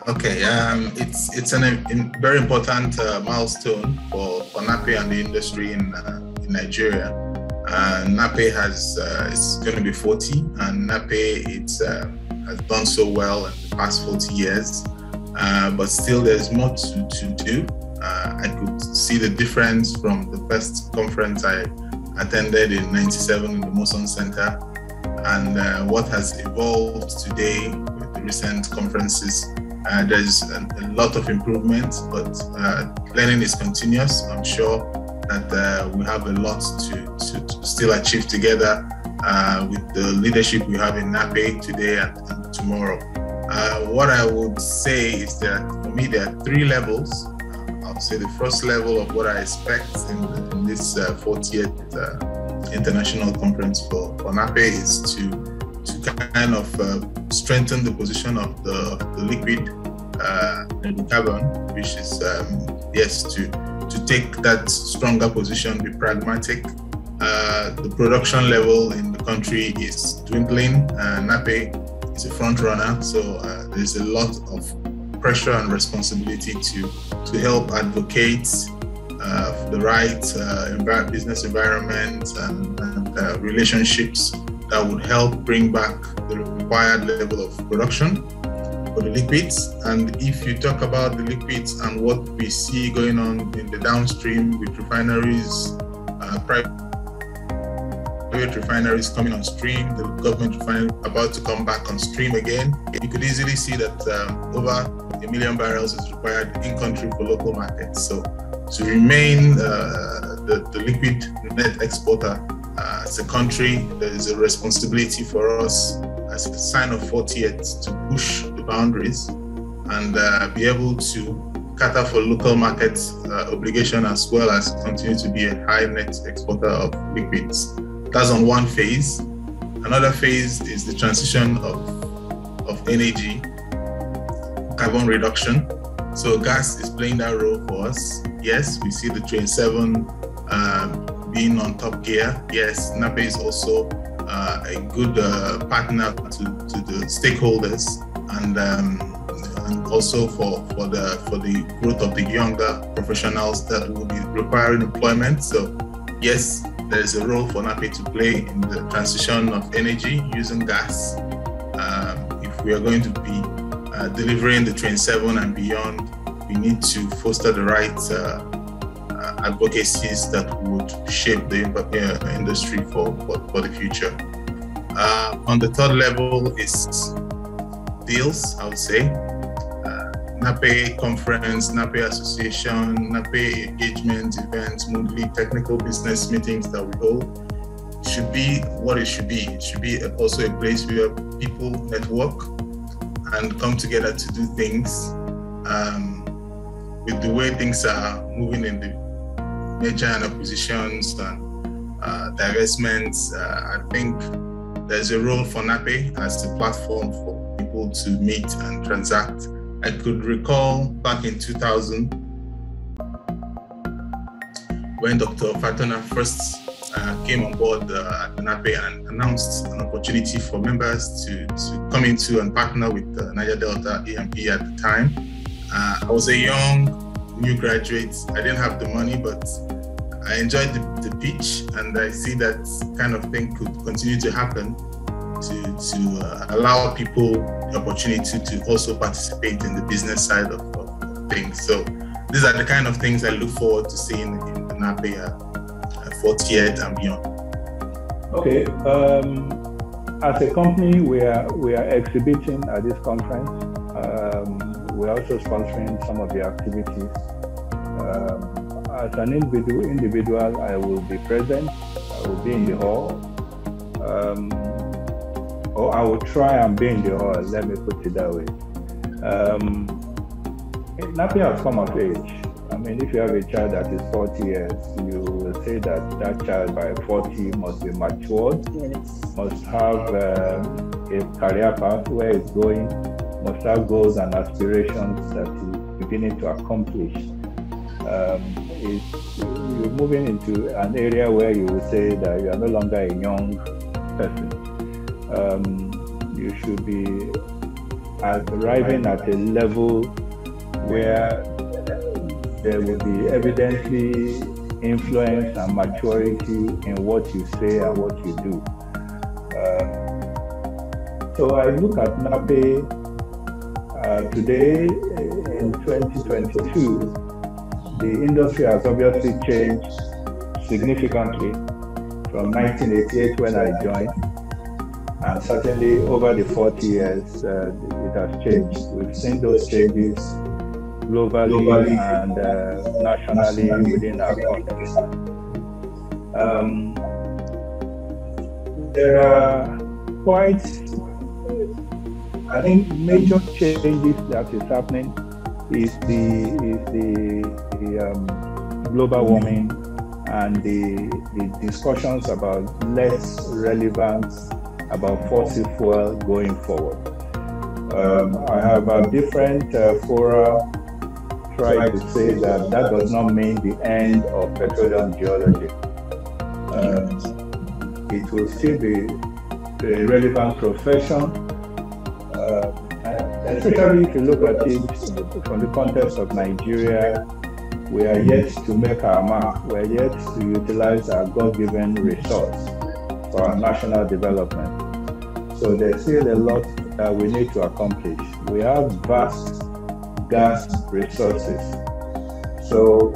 Okay, it's a very important milestone for NAPE and the industry in Nigeria. NAPE it's going to be 40, and NAPE has done so well in the past 40 years, but still there's more to do. I could see the difference from the first conference I attended in '97 in the Moson Center, and what has evolved today with the recent conferences. There's a lot of improvement, but learning is continuous. I'm sure that we have a lot to still achieve together with the leadership we have in NAPE today and tomorrow. What I would say is that for me, there are 3 levels. I'll say the first level of what I expect in this 40th International Conference for NAPE is to kind of strengthen the position of the liquid carbon, which is to take that stronger position, be pragmatic. The production level in the country is dwindling. NAPE is a front runner, so there's a lot of pressure and responsibility to help advocate for the right business environment and relationships that would help bring back the required level of production for the liquids. And if you talk about the liquids and what we see going on in the downstream with refineries, private refineries coming on stream, the government refinery about to come back on stream again, you could easily see that over 1 million barrels is required in country for local markets. So to remain the liquid net exporter, as a country, there is a responsibility for us as a sign of 40th to push the boundaries and be able to cater for local market obligation, as well as continue to be a high net exporter of liquids. That's on one phase. Another phase is the transition of energy, carbon reduction. So gas is playing that role for us. Yes, we see the Train 7 being on top gear. Yes, NAPE is also a good partner to the stakeholders, and also for the growth of the younger professionals that will be requiring employment. So yes, there is a role for NAPE to play in the transition of energy using gas. If we are going to be delivering the Train 7 and beyond, we need to foster the right advocacies that would shape the industry for the future. On the third level is deals, I would say. NAPE conference, NAPE association, NAPE engagement events, monthly technical business meetings that we hold should be what it should be. It should be also a place where people network and come together to do things. With the way things are moving in the merger and acquisitions and divestments, I think there's a role for NAPE as a platform for people to meet and transact. I could recall back in 2000 when Dr. Fatona first came on board at NAPE and announced an opportunity for members to come into and partner with Niger Delta EMP at the time. I was a young new graduate. I didn't have the money, but I enjoyed the pitch, and I see that kind of thing could continue to happen to allow people the opportunity to also participate in the business side of things. So these are the kind of things I look forward to seeing in the NAPE 40th and beyond. Okay, as a company, we are exhibiting at this conference. We're also sponsoring some of the activities. As an individual, I will be present. I will be in the hall. Or I will try and be in the hall, let me put it that way. NAPE has come of age. I mean, if you have a child that is 40 years, you will say that that child by 40 must be matured, must have a career path where it's going, must have goals and aspirations that he's beginning to accomplish. You're moving into an area where you will say that you are no longer a young person. You should be arriving at a level where there will be evidently influence and maturity in what you say and what you do. So I look at NAPE today in 2022. The industry has obviously changed significantly from 1988 when I joined, and certainly over the 40 years it has changed. We've seen those changes globally and nationally within our country. There are quite, I think, major changes that is happening is the global warming and the discussions about less relevance about fossil fuel going forward. I have a different fora try to say that does not mean the end of petroleum geology. It will still be a relevant profession, especially if you look at it from the context of Nigeria. We are yet to make our mark. We are yet to utilize our God-given resource for our national development. So there's still a lot that we need to accomplish. We have vast gas resources. So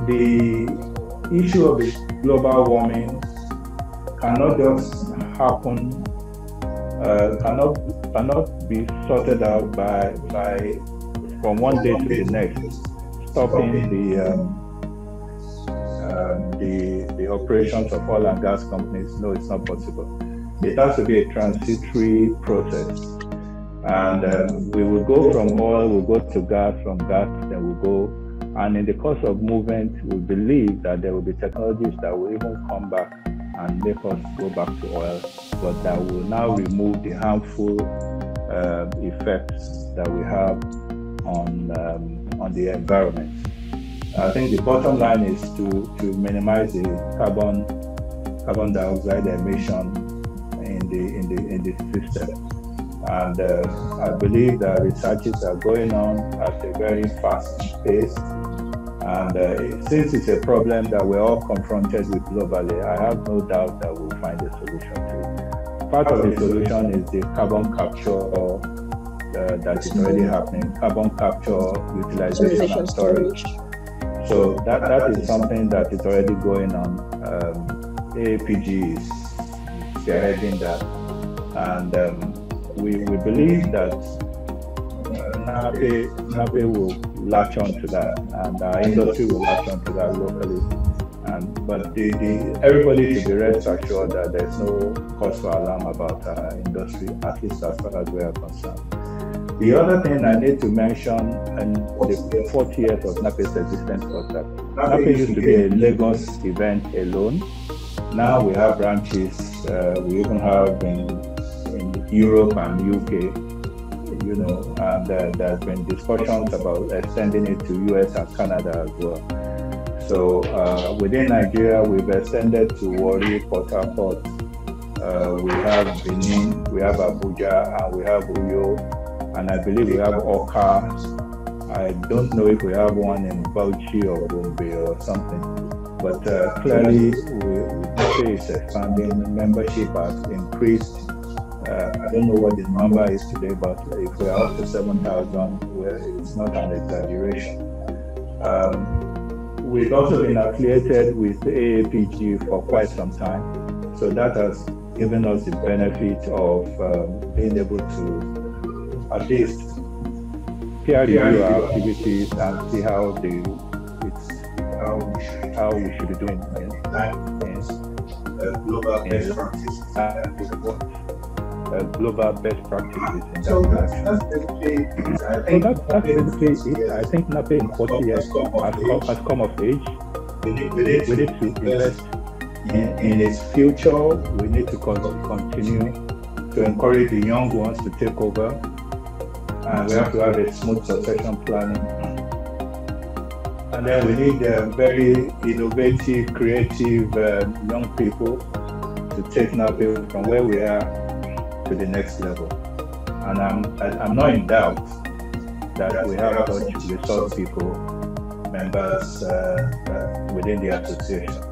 the issue of the global warming cannot just happen, cannot be sorted out by from one day to the next, stopping the operations of oil and gas companies. No, it's not possible. It has to be a transitory process. And we will go from oil, we'll go to gas, from gas, then we'll go. And in the course of movement, we believe that there will be technologies that will even come back and make us go back to oil, but that will now remove the harmful effects that we have on the environment. I think the bottom line is to minimize the carbon dioxide emission in the system. And I believe that researches are going on at a very fast pace. And since it's a problem that we're all confronted with globally, I have no doubt that we'll find a solution to it. Part of the solution is the carbon capture that is already happening, carbon capture, utilization and storage. So that is something that is already going on. AAPG is spearheading that. And we believe that NAPE will latch on to that, and our industry will latch on to that locally. But everybody should be rest assured that there's no cause for alarm about our industry, at least as far as we are concerned. The other thing I need to mention, and the 40 years of NAPE's existence, was that NAPE used to be a Lagos event alone. Now we have branches, we even have in Europe and UK, and there's been discussions about extending it to US and Canada as well. So within Nigeria, we've extended to Warri, Port Harcourt, we have Benin, we have Abuja, and we have Uyo, and I believe we have Oka. I don't know if we have one in Bauchi or Gombe or something, but clearly we is expanding. Membership has increased. I don't know what the number is today, but if we're up to 7,000, it's not an exaggeration. We've also been affiliated with the AAPG for quite some time, so that has given us the benefit of being able to at least peer review our activities and see how we should be doing global best practices. Global best practices in that direction. That's basically it. I think NAPE in 40 years has come of age. We need to invest in its future. We need to continue to encourage the young ones to take over. And we have to have a smooth succession planning. And then we need very innovative, creative young people to take NAPE from where we are to the next level. and I'm not in doubt that we have such resource people, members within the association.